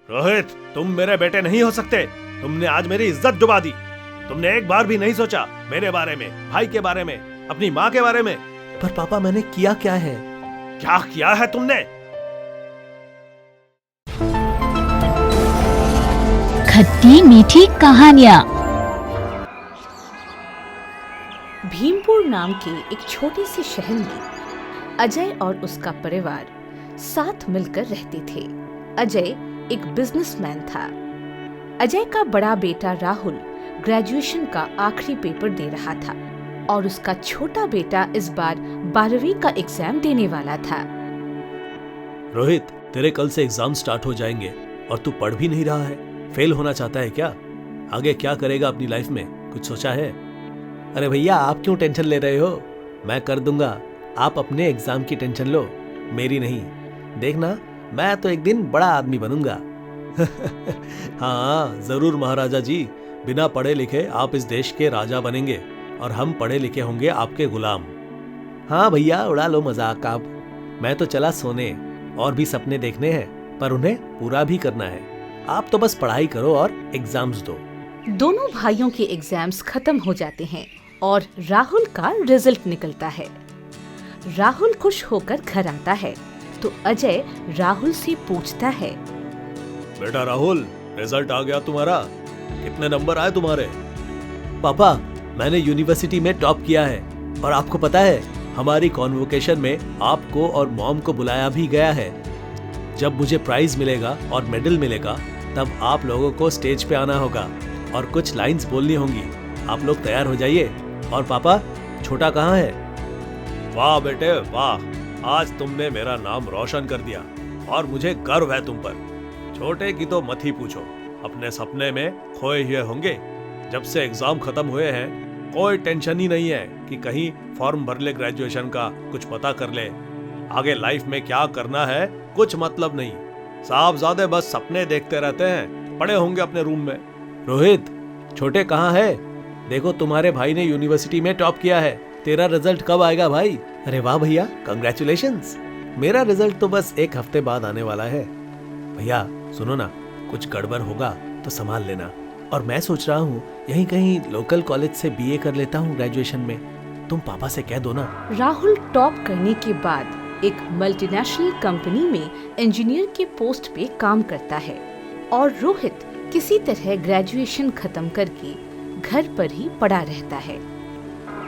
रोहित, तुम मेरे बेटे नहीं हो सकते। तुमने आज मेरी इज्जत डुबा दी। तुमने एक बार भी नहीं सोचा मेरे बारे में, भाई के बारे में, अपनी माँ के बारे में। पर पापा मैंने किया क्या है? क्या किया है तुमने? खट्टी मीठी कहानियाँ। भीमपुर नाम के एक छोटे से शहर में अजय और उसका परिवार साथ मिलकर रहते थे। अजय एक बिजनेसमैन था। अजय का बड़ा बेटा राहुल ग्रेजुएशन का आखिरी पेपर दे रहा था और उसका छोटा बेटा इस बार 12वीं का एग्जाम देने वाला था। रोहित, तेरे कल से एग्जाम स्टार्ट हो जाएंगे और तू पढ़ भी नहीं रहा है। फेल होना चाहता है क्या? आगे क्या करेगा अपनी लाइफ में, कुछ सोचा है? अरे भैया, आप क्यों टेंशन ले रहे हो? मैं कर दूंगा। आप अपने एग्जाम की टेंशन लो, मेरी नहीं। देखना, मैं तो एक दिन बड़ा आदमी बनूंगा। हाँ जरूर महाराजा जी, बिना पढ़े लिखे आप इस देश के राजा बनेंगे और हम पढ़े लिखे होंगे आपके गुलाम। हाँ भैया, उड़ा लो मजाक आप। मैं तो चला सोने, और भी सपने देखने हैं पर उन्हें पूरा भी करना है। आप तो बस पढ़ाई करो और एग्जाम्स दो। दोनों भाइयों के एग्जाम्स खत्म हो जाते हैं और राहुल का रिजल्ट निकलता है। राहुल खुश होकर घर आता है तो अजय राहुल से पूछता है, बेटा राहुल, रिजल्ट आ गया तुम्हारा? कितने नंबर आए तुम्हारे? पापा, मैंने यूनिवर्सिटी में टॉप किया है और आपको पता है, हमारी कॉन्वोकेशन में आपको और मॉम को बुलाया भी गया है। जब मुझे प्राइज मिलेगा और मेडल मिलेगा तब आप लोगों को स्टेज पे आना होगा और कुछ लाइंस बोलनी होंगी। आप लोग तैयार हो जाइए। और पापा, छोटा कहाँ है? वाह बेटे वाह, आज तुमने मेरा नाम रोशन कर दिया और मुझे गर्व है तुम पर। छोटे की तो मत ही पूछो, अपने सपने में खोए हुए होंगे। जब से एग्जाम खत्म हुए हैं कोई टेंशन ही नहीं है कि कहीं फॉर्म भर ले ग्रेजुएशन का, कुछ पता कर ले। आगे लाइफ में क्या करना है कुछ मतलब नहीं। साहबजादे बस सपने देखते रहते हैं, पड़े होंगे अपने रूम में। रोहित, छोटे कहाँ है? देखो, तुम्हारे भाई ने यूनिवर्सिटी में टॉप किया है। तेरा रिजल्ट कब आएगा भाई? अरे वाह भैया, कंग्रेचुलेशंस। मेरा रिजल्ट तो बस एक हफ्ते बाद आने वाला है। भैया सुनो ना, कुछ गड़बड़ होगा तो संभाल लेना। और मैं सोच रहा हूँ यहीं कहीं लोकल कॉलेज से बीए कर लेता हूँ ग्रेजुएशन में। तुम पापा से कह दो ना। राहुल टॉप करने के बाद एक मल्टीनेशनल कंपनी में इंजीनियर के पोस्ट पे काम करता है और रोहित किसी तरह ग्रेजुएशन खत्म करके घर पर ही पड़ा रहता है।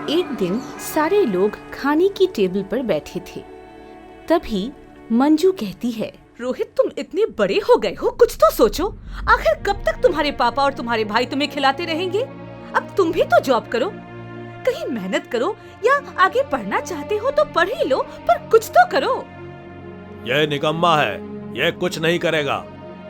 एक दिन सारे लोग खाने की टेबल पर बैठे थे। तभी मंजू कहती है, रोहित, तुम इतने बड़े हो गए हो, कुछ तो सोचो। आखिर कब तक तुम्हारे पापा और तुम्हारे भाई तुम्हें खिलाते रहेंगे? अब तुम भी तो जॉब करो, कहीं मेहनत करो, या आगे पढ़ना चाहते हो तो पढ़ ही लो, पर कुछ तो करो। यह निकम्मा है, यह कुछ नहीं करेगा।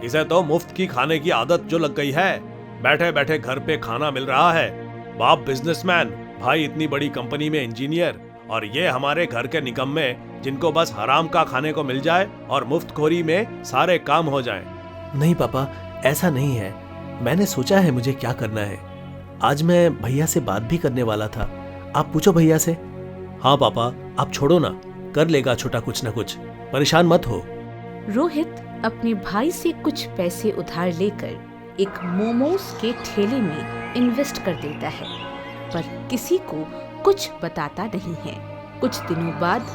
इसे तो मुफ्त की खाने की आदत जो लग गई है। बैठे बैठे घर पे खाना मिल रहा है। बाप बिजनेसमैन, भाई इतनी बड़ी कंपनी में इंजीनियर, और ये हमारे घर के निकम्मे जिनको बस हराम का खाने को मिल जाए और मुफ्तखोरी में सारे काम हो जाएं। नहीं पापा, ऐसा नहीं है। मैंने सोचा है मुझे क्या करना है। आज मैं भैया से बात भी करने वाला था। आप पूछो भैया से। हाँ पापा, आप छोड़ो ना, कर लेगा छोटा कुछ ना कुछ, परेशान मत हो। रोहित अपने भाई से कुछ पैसे उधार लेकर एक मोमोज के ठेले में इन्वेस्ट कर देता है, पर किसी को कुछ बताता नहीं है। कुछ दिनों बाद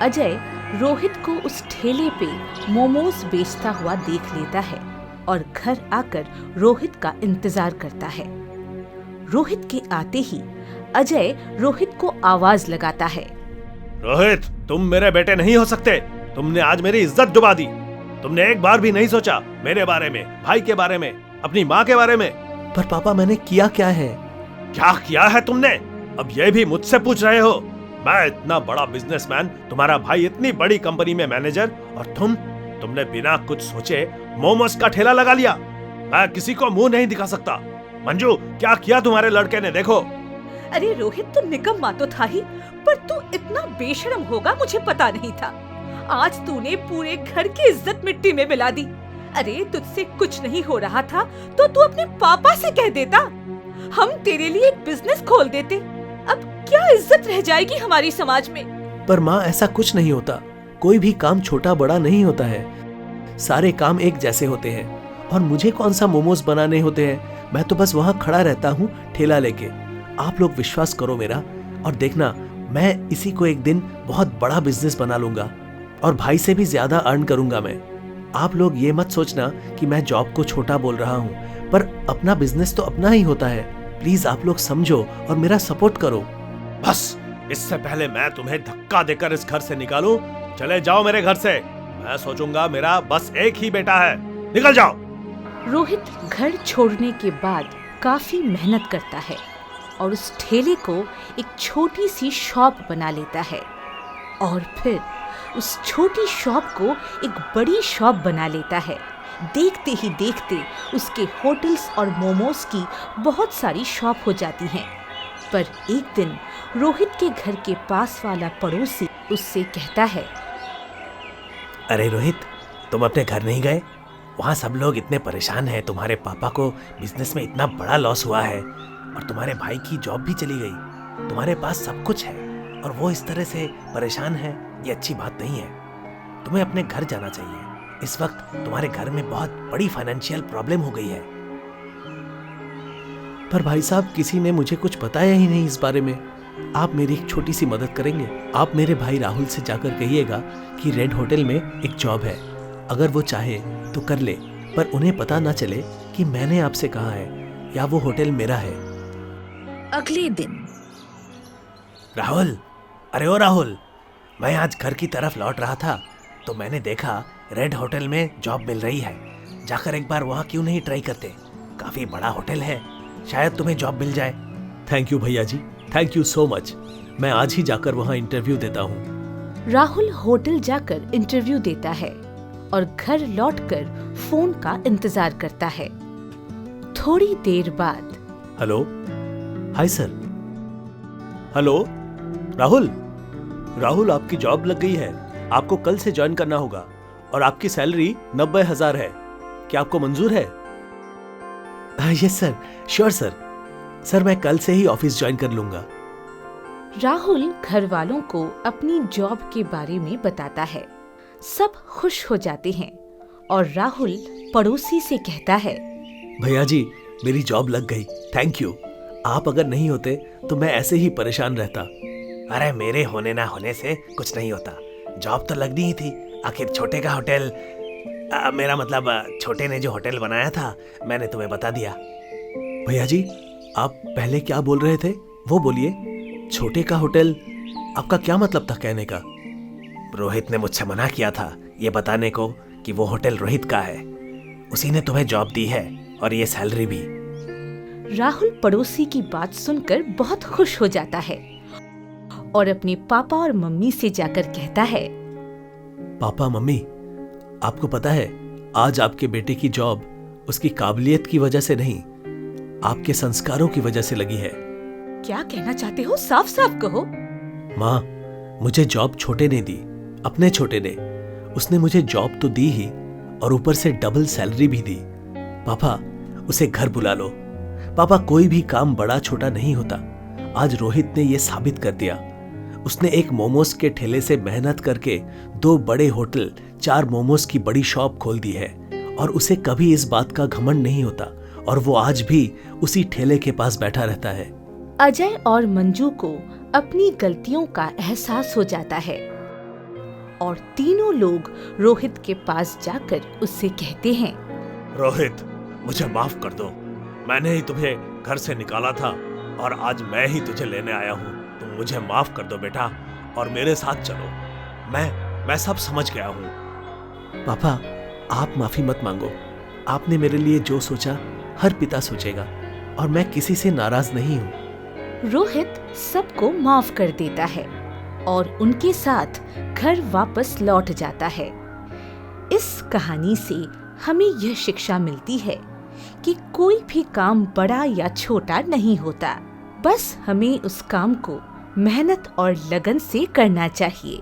अजय रोहित को उस ठेले पे मोमोज बेचता हुआ देख लेता है और घर आकर रोहित का इंतजार करता है। रोहित के आते ही अजय रोहित को आवाज लगाता है, रोहित, तुम मेरे बेटे नहीं हो सकते। तुमने आज मेरी इज्जत डुबा दी। तुमने एक बार भी नहीं सोचा मेरे बारे में, भाई के बारे में, अपनी माँ के बारे में। पर पापा, मैंने किया क्या है? क्या किया है तुमने? अब ये भी मुझसे पूछ रहे हो? मैं इतना बड़ा बिजनेसमैन, तुम्हारा भाई इतनी बड़ी कंपनी में मैनेजर, और तुमने बिना कुछ सोचे मोमोज का ठेला लगा लिया। मैं किसी को मुंह नहीं दिखा सकता। मंजू, क्या किया तुम्हारे लड़के ने, देखो। अरे रोहित, तू निकम्मा तो था ही, पर तू इतना बेशर्म होगा मुझे पता नहीं था। आज तूने पूरे घर की इज्जत मिट्टी में मिला दी। अरे तुझसे कुछ नहीं हो रहा था तो तू अपने पापा से कह देता, हम तेरे लिए एक बिजनेस खोल देते। अब क्या इज्जत रह जाएगी हमारी समाज में। पर माँ, ऐसा कुछ नहीं होता। कोई भी काम छोटा बड़ा नहीं होता है। सारे काम एक जैसे होते हैं और मुझे कौन सा मोमोज बनाने होते हैं, मैं तो बस वहां खड़ा रहता हूँ ठेला लेके। आप लोग विश्वास करो मेरा और देखना, मैं इसी को एक दिन बहुत बड़ा बिजनेस बना लूंगा और भाई से भी ज्यादा अर्न करूंगा मैं। आप लोग ये मत सोचना कि मैं जॉब को छोटा बोल रहा हूँ, पर अपना बिजनेस तो अपना ही होता है। प्लीज आप लोग समझो और मेरा सपोर्ट करो। बस, इससे पहले मैं तुम्हें धक्का देकर इस घर से निकालूं, चले जाओ मेरे घर से। मैं सोचूंगा मेरा बस एक ही बेटा है, निकल जाओ। रोहित घर छोड़ने के बाद काफी मेहनत करता है और उस ठेले को एक छोटी सी शॉप बना लेता है और फिर उस छोटी शॉप को एक बड़ी शॉप बना लेता है। देखते ही देखते उसके होटल्स और मोमोज की बहुत सारी शॉप हो जाती हैं। पर एक दिन रोहित के घर के पास वाला पड़ोसी उससे कहता है, अरे रोहित, तुम अपने घर नहीं गए? वहाँ सब लोग इतने परेशान हैं, तुम्हारे पापा को बिजनेस में इतना बड़ा लॉस हुआ है और तुम्हारे भाई की जॉब भी चली गई। तुम्हारे पास सब कुछ है और वो इस तरह से परेशान है, ये अच्छी बात नहीं है। तुम्हें अपने घर जाना चाहिए। इस वक्त तुम्हारे घर में बहुत बड़ी फाइनेंशियल प्रॉब्लम हो गई है। पर भाई साहब, किसी ने मुझे कुछ बताया ही नहीं इस बारे में। आप मेरी एक छोटी सी मदद करेंगे? आप मेरे भाई राहुल से जाकर कहिएगा कि रेड होटल में एक जॉब है, अगर वो चाहे तो कर ले, पर उन्हें पता ना चले कि मैंने आपसे कहा है या वो होटल मेरा है। अगले दिन राहुल, अरे ओ राहुल, मैं आज घर की तरफ लौट रहा था तो मैंने देखा रेड होटल में जॉब मिल रही है। जाकर एक बार वहाँ क्यों नहीं ट्राई करते? काफी बड़ा होटल है, शायद तुम्हें जॉब मिल जाए। थैंक यू भैया जी, थैंक यू सो मच। मैं आज ही जाकर वहाँ इंटरव्यू देता हूँ। राहुल होटल जाकर इंटरव्यू देता है और घर लौटकर फोन का इंतजार करता है। थोड़ी देर बाद hello, hi sir. Hello Rahul, Rahul आपकी जॉब लग गई है। आपको कल से ज्वाइन करना होगा और आपकी सैलरी 90,000 है। क्या आपको मंजूर है? Yes sir, sure sir. Sir मैं कल से ही ऑफिस ज्वाइन कर लूंगा। राहुल घर वालों को अपनी जॉब के बारे में बताता है। सब खुश हो जाते हैं और राहुल पड़ोसी से कहता है, भैया जी, मेरी जॉब लग गई, थैंक यू। आप अगर नहीं होते तो मैं ऐसे ही परेशान रहता। अरे मेरे होने ना होने से कुछ नहीं होता, जॉब तो लगनी ही थी। आखिर छोटे का होटल, मेरा मतलब छोटे ने जो होटल बनाया था, मैंने तुम्हें बता दिया। भैया जी, आप पहले क्या बोल रहे थे वो बोलिए। छोटे का होटल, आपका क्या मतलब था कहने का? रोहित ने मुझसे मना किया था ये बताने को कि वो होटल रोहित का है। उसी ने तुम्हें जॉब दी है और ये सैलरी भी। राहुल पड़ोसी की बात सुनकर बहुत खुश हो जाता है और अपने पापा और मम्मी से जाकर कहता है, पापा मम्मी, आपको पता है आज आपके बेटे की जॉब उसकी काबिलियत की वजह से नहीं, आपके संस्कारों की वजह से लगी है। क्या कहना चाहते हो? साफ साफ कहो। माँ, मुझे जॉब छोटे ने दी, अपने छोटे ने। उसने मुझे जॉब तो दी ही और ऊपर से डबल सैलरी भी दी। पापा, उसे घर बुला लो। पापा, कोई भी काम बड़ा छोटा नहीं होता। आज रोहित ने यह साबित कर दिया। उसने एक मोमोज के ठेले से मेहनत करके 2 बड़े होटल, 4 मोमोज की बड़ी शॉप खोल दी है और उसे कभी इस बात का घमंड नहीं होता और वो आज भी उसी ठेले के पास बैठा रहता है। अजय और मंजू को अपनी गलतियों का एहसास हो जाता है और तीनों लोग रोहित के पास जाकर उससे कहते हैं, रोहित, मुझे माफ कर दो। मैंने ही तुम्हें घर से निकाला था और आज मैं ही तुझे लेने आया हूँ। तुम मुझे माफ कर दो बेटा और मेरे साथ चलो। मैं सब समझ गया हूँ। पापा, आप माफी मत मांगो। आपने मेरे लिए जो सोचा हर पिता सोचेगा और मैं किसी से नाराज नहीं हूँ। रोहित सबको माफ कर देता है और उनके साथ घर वापस लौट जाता है। इस कहानी से हमें यह शिक्षा मिलती है कि कोई भी काम बड़ा या छोटा नहीं होता, बस हमें उस काम को मेहनत और लगन से करना चाहिए।